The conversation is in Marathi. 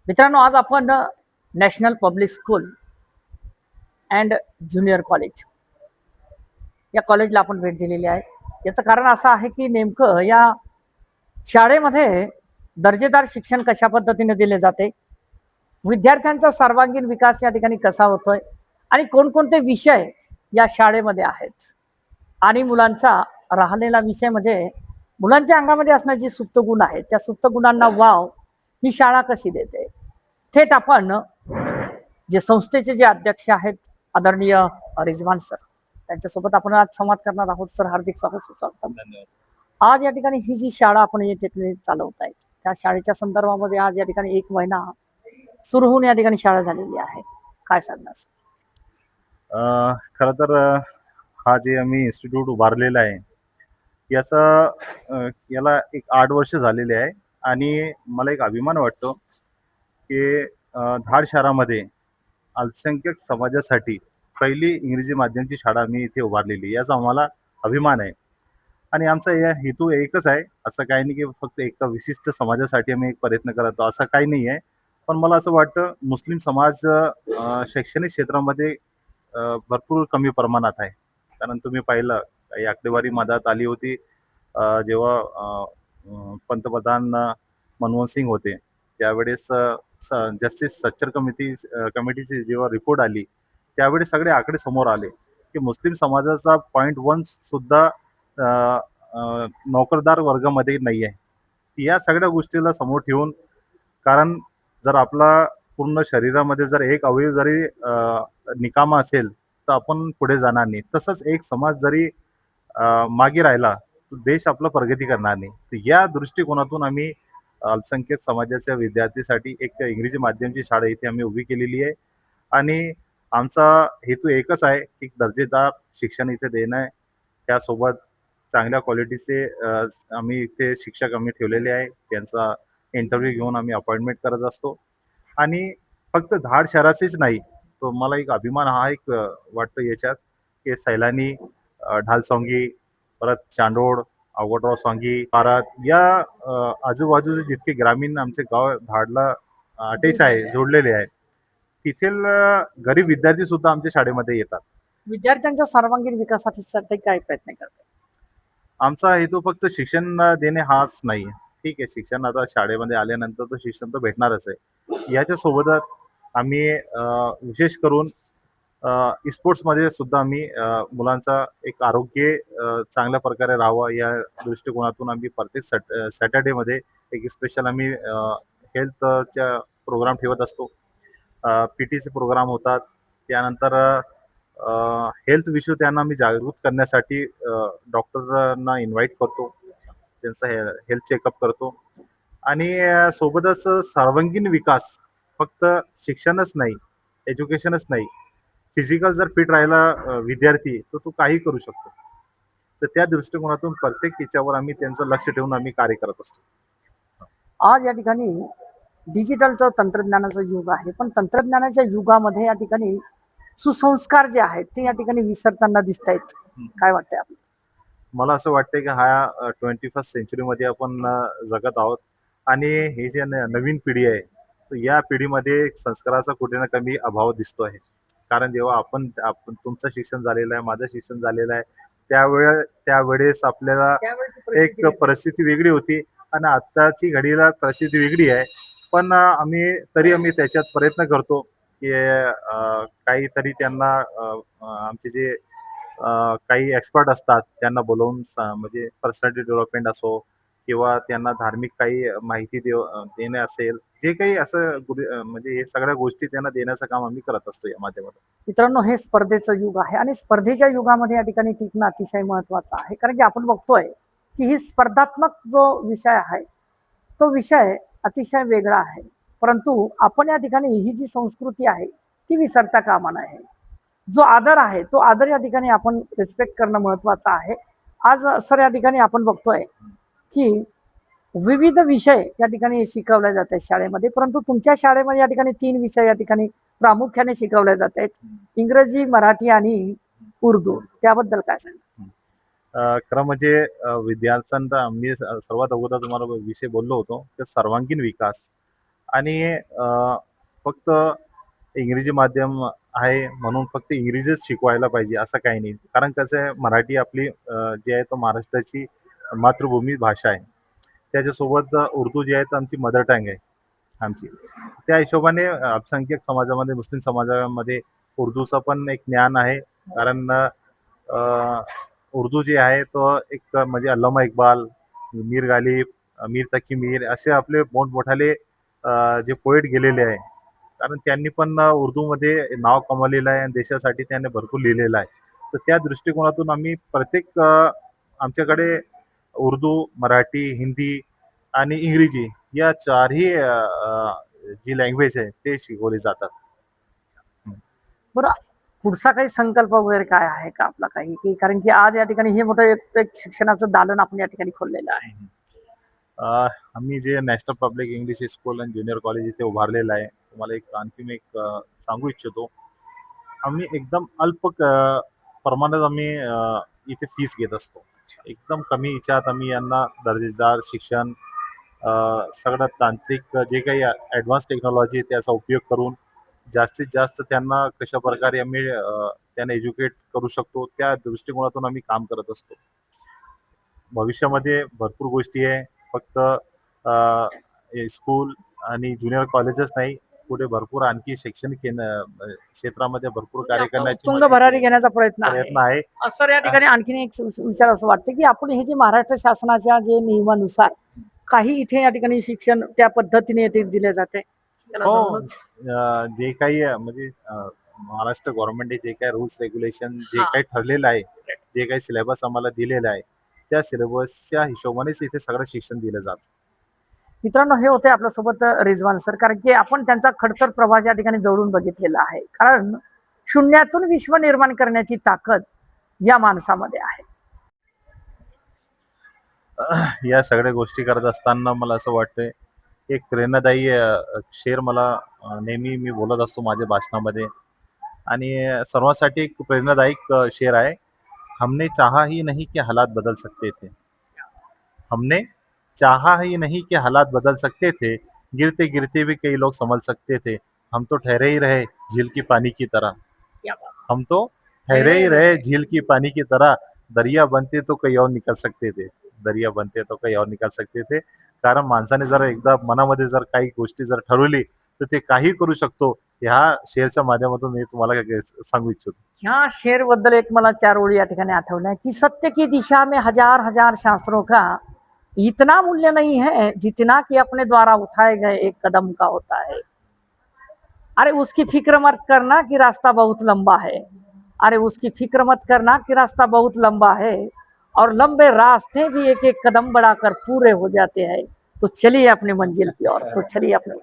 मित्रांनो, आज आपण national public school and junior college या कॉलेजला आपण भेट दिलेली आहे. याचं कारण असं आहे की नेमकं या शाळेमध्ये दर्जेदार शिक्षण कशा पद्धतीने दिले जाते, विद्यार्थ्यांचा सर्वांगीण विकास या ठिकाणी कसा होतोय आणि कोणकोणते विषय या शाळेमध्ये आहेत आणि मुलांचा राहिलेला विषय म्हणजे मुलांच्या अंगामध्ये असणारे जे सुप्त गुण आहेत त्या सुप्त गुणांना वाव ही शाळा कशी देते. थेट आपण जे संस्थेचे जे अध्यक्ष आहेत आदरणीय रिजवान सर त्यांच्यासोबत आपण आज संवाद करणार आहोत. सर, हार्दिक स्वागत, सुस्वागतम. धन्यवाद. आज या ठिकाणी ही जी शाळा आपण येथे चालवत आहेत त्या शाळेच्या संदर्भामध्ये आज या ठिकाणी 1 महिना सुरू होऊन या ठिकाणी शाळा झालेली आहे. काय सांगणार सर? खरं तर हा जे आम्ही इन्स्टिट्यूट उभारलेला आहे याचा याला एक 8 वर्ष झालेले आहे आणि मला एक अभिमान वाटतो की धाड शहरामध्ये अल्पसंख्याक समाजासाठी पहिली इंग्रजी माध्यमाची शाळा आम्ही इथे उभारलेली, याचा आम्हाला अभिमान आहे. आणि आमचा या हेतू एकच आहे, असं काही नाही की फक्त एका विशिष्ट समाजासाठी आम्ही एक प्रयत्न करतो, असं काही नाही आहे. पण मला असं वाटतं मुस्लिम समाज शैक्षणिक क्षेत्रामध्ये भरपूर कमी प्रमाणात आहे. कारण तुम्ही पाहिलं काही आकडेवारी मधात आली होती जेव्हा पंतप्रधान मनमोहन सिंग होते त्यावेळेस जस्टिस सच्चर कमिटीची जेव्हा रिपोर्ट आली त्यावेळेस सगळे आकडे समोर आले की मुस्लिम समाजाचा 0.1 सुद्धा नोकरदार वर्गामध्ये नाही आहे. या सगळ्या गोष्टीला समोर ठेवून, कारण जर आपला पूर्ण शरीरामध्ये जर एक अवयव जरी निकामा असेल तर आपण पुढे जाणार नाही. तसंच एक समाज जरी मागे राहिला तर देश आपला प्रगती करणार नाही. तर या दृष्टिकोनातून आम्ही अल्पसंख्याक समाजाच्या विद्यार्थीसाठी एक इंग्रजी माध्यमाची शाळा इथे आम्ही उभी केलेली आहे. आणि आमचा हेतू एकच आहे की दर्जेदार शिक्षण इथे देणं आहे. त्यासोबत चांगल्या क्वालिटीचे आम्ही इथे शिक्षक आम्ही ठेवलेले आहे. त्यांचा इंटरव्ह्यू घेऊन आम्ही अपॉइंटमेंट करत असतो. आणि फक्त धाड शहराचेच नाही, तो मला एक अभिमान हा एक वाटतो याच्यात की सैलानी, ढालसोंगी, परत चांडोड, अवघडराव सोंगी, पारात या आजूबाजूचे जितके ग्रामीण आमचे गाव धाडला अटॅच आहे, जोडलेले आहे, तिथील गरीब विद्यार्थी सुद्धा आमच्या शाळेमध्ये येतात. विद्यार्थ्यांच्या सर्वांगीण विकासासाठी काय प्रयत्न करतात? आमचा हेतू फक्त शिक्षण देणे हाच नाही. ठीक आहे, शिक्षण आता शाळेमध्ये आल्यानंतर तो शिक्षण तर भेटणारच आहे. याच्यासोबतच आम्ही विशेष करून स्पोर्ट्समध्ये सुद्धा आम्ही मुलांचा एक आरोग्य चांगल्या प्रकारे राहावं या दृष्टिकोनातून आम्ही प्रत्येक सॅटर्डेमध्ये एक स्पेशल आम्ही हेल्थच्या प्रोग्राम ठेवत असतो. पीटीचे प्रोग्राम होतात. त्यानंतर हेल्थ विषयी त्यांना आम्ही जागृत करण्यासाठी डॉक्टरांना इन्व्हाइट करतो, त्यांचा हेल्थ चेकअप करतो. आणि सोबतच सर्वांगीण विकास, फक्त शिक्षणच नाही, एज्युकेशनच नाही, फिजिकल जर फिट राहिला विद्यार्थी तर तो काही करू शकतो. तर त्या दृष्टिकोनातून प्रत्येक याच्यावर आम्ही त्यांचं लक्ष ठेवून आम्ही कार्य करत असतो. आज या ठिकाणी डिजिटलचं तंत्रज्ञानाचं युग आहे, पण तंत्रज्ञानाच्या युगामध्ये या ठिकाणी सुसंस्कार जे आहेत ते या ठिकाणी विसरताना दिसत आहेत. काय वाटतंय आपल्याला? मला असं वाटतंय की हा 21st सेंचुरीमध्ये आपण जगत आहोत. आणि ही जी नवीन पिढी आहे तर या पिढीमध्ये संस्काराचा कुठे ना कमी अभाव दिसतो आहे. कारण जेव्हा आपण आपण तुमचं शिक्षण झालेलं आहे, माझं शिक्षण झालेलं आहे, त्यावेळेस आपल्याला एक परिस्थिती वेगळी होती आणि आत्ताची घडीला परिस्थिती वेगळी आहे. पण आम्ही त्याच्यात प्रयत्न करतो की काहीतरी त्यांना आमचे जे काही एक्सपर्ट असतात त्यांना बोलवून म्हणजे पर्सनॅलिटी डेव्हलपमेंट असो किंवा त्यांना धार्मिक काही माहिती देणे असेल, जे काही असं म्हणजे हे सगळ्या गोष्टी त्यांना देण्याचं काम आम्ही करत असतो या माध्यमातून. मित्रांनो, हे स्पर्धेचं युग आहे आणि स्पर्धेच्या युगामध्ये या ठिकाणी टिकणं अतिशय महत्वाचं आहे. कारण की आपण बघतोय की ही स्पर्धात्मक जो विषय आहे तो विषय अतिशय वेगळा आहे, परंतु आपण या ठिकाणी ही जी संस्कृती आहे ती विसरता कामा नये. जो आदर आहे तो आदर या ठिकाणी आपण रिस्पेक्ट करणं महत्वाचं आहे. आज सर या ठिकाणी आपण बघतोय की विविध विषय या ठिकाणी शिकवले जात आहेत शाळेमध्ये, परंतु तुमच्या शाळेमध्ये या ठिकाणी 3 विषय या ठिकाणी प्रामुख्याने शिकवले जात आहेत: इंग्रजी, मराठी आणि उर्दू. त्याबद्दल काय सांगा? खरं म्हणजे विद्यार्थ्यांचा आम्ही सर्वात अगोदर तुम्हाला विषय बोललो होतो तर सर्वांगीण विकास. आणि फक्त इंग्रजी माध्यम आहे म्हणून फक्त इंग्रजीच शिकवायला पाहिजे असं काही नाही. कारण कसं आहे, मराठी आपली जी आहे तो महाराष्ट्राची मातृभूमी भाषा आहे. त्याच्यासोबत उर्दू जी आहे तर आमची मदर टंग आहे आमची. त्या हिशोबाने अल्पसंख्याक समाजामध्ये, मुस्लिम समाजामध्ये उर्दूचं पण एक ज्ञान आहे. कारण उर्दू जे आहे तो एक म्हणजे अल्लामा इक्बाल, मीर गालिब, मीर तकी मीर असे आपले मोठमोठाले जे पोएट गेलेले आहे. कारण त्यांनी पण उर्दूमध्ये नाव कमावलेलं आहे आणि देशासाठी त्याने भरपूर लिहिलेलं आहे. तर त्या दृष्टिकोनातून आम्ही प्रत्येक आमच्याकडे उर्दू, मराठी, हिंदी आणि इंग्रजी या चारही जी लँग्वेज आहे ते शिकवले जातात. बरं, पुढचा काही संकल्प वगैरे काय आहे का आपला काही, की कारण की आज या ठिकाणी हे मोठं एक शिक्षणाचं दालन आपण या ठिकाणी खोललेलं आहे. आम्ही जे नॅशनल पब्लिक इंग्लिश स्कूल आणि ज्युनियर कॉलेज इथे उभारलेलं आहे. तुम्हाला एक आणखीन एक सांगू इच्छितो. आम्ही एकदम अल्प प्रमाणात आम्ही इथे फीस घेत असतो. एकदम कमी याच्यात आम्ही यांना दर्जेदार शिक्षण, सगळं तांत्रिक जे काही ॲडव्हान्स टेक्नॉलॉजी आहे त्याचा उपयोग करून जास्तीत जास्त त्यांना कशा प्रकारे आम्ही त्यांना एज्युकेट करू शकतो त्या दृष्टिकोनातून आम्ही काम करत असतो. भविष्यामध्ये भरपूर गोष्टी आहे. फक्त स्कूल आणि ज्युनियर कॉलेजच नाही, पुढे भरपूर आणखी शैक्षणिक क्षेत्रामध्ये भरपूर कार्य करण्याची तुंग भरारी घेण्याचा प्रयत्न प्रयत्न आहे. आहे. सर, या ठिकाणी आणखीन एक विचार असं वाटतं की आपण हे जे महाराष्ट्र शासनाच्या जे नियमानुसार काही इथे या ठिकाणी शिक्षण त्या पद्धतीने येथे दिले जाते. हो, जे काही म्हणजे महाराष्ट्र गव्हर्नमेंटने जे काही रूल्स रेग्युलेशन जे काही ठरलेलं आहे, जे काही सिलेबस आम्हाला दिलेला आहे, त्या सिलेबसच्या हिशोबानेच इथे सगळं शिक्षण दिलं जातं. मित्रांनो, हे होते आपल्यासोबत रिजवान सर, कारण की आपण त्यांचा खडतर प्रवास या ठिकाणी जवळून बघितलेला आहे. कारण शून्यातून विश्व निर्माण करण्याची ताकद या माणसामध्ये आहे. या सगळ्या गोष्टी करत असताना मला असं वाटतंय, एक प्रेरणादायी शेर मला नेहमी मी बोलत असतो माझ्या भाषणामध्ये आणि सर्वांसाठी एक प्रेरणादायक शेर आहे. हमने चाहा ही नहीं कि हालात बदल सकते थे. हमने चाहा ही नहीं कि हालात बदल सकते थे. गिरते गिरते भी कई लोग संभल सकते थे. हम तो ठहरे ही रहे झील की पानी की तरह. हम तो ठहरे ही रहे झील की पानी की तरह. दरिया बनते तो कहीं और निकल सकते थे. दरिया बनते तो कहीं और निकल सकते थे. कारण माणसाने जर एकदा मनामध्ये जर काही गोष्टी जर ठरवली तर ते काही करू शकतो. ह्या शेअरच्या माध्यमातून मी तुम्हाला सांगू इच्छितो. ह्या शेर बद्दल एक मला 4 ओळी या ठिकाणी आठवल्या की सत्य की दिशा में हजार हजार शास्त्रों का इतना मूल्य नहीं है जितना कि अपने द्वारा उठाए गए एक कदम का होता है. अरे उसकी फिक्र मत करना कि रास्ता बहुत लंबा है. अरे उसकी फिक्र मत करना कि रास्ता बहुत लंबा है और लंबे रास्ते भी एक एक कदम बढ़ाकर पूरे हो जाते हैं. तो चलिए अपनी मंजिल की ओर, तो चलिए अपने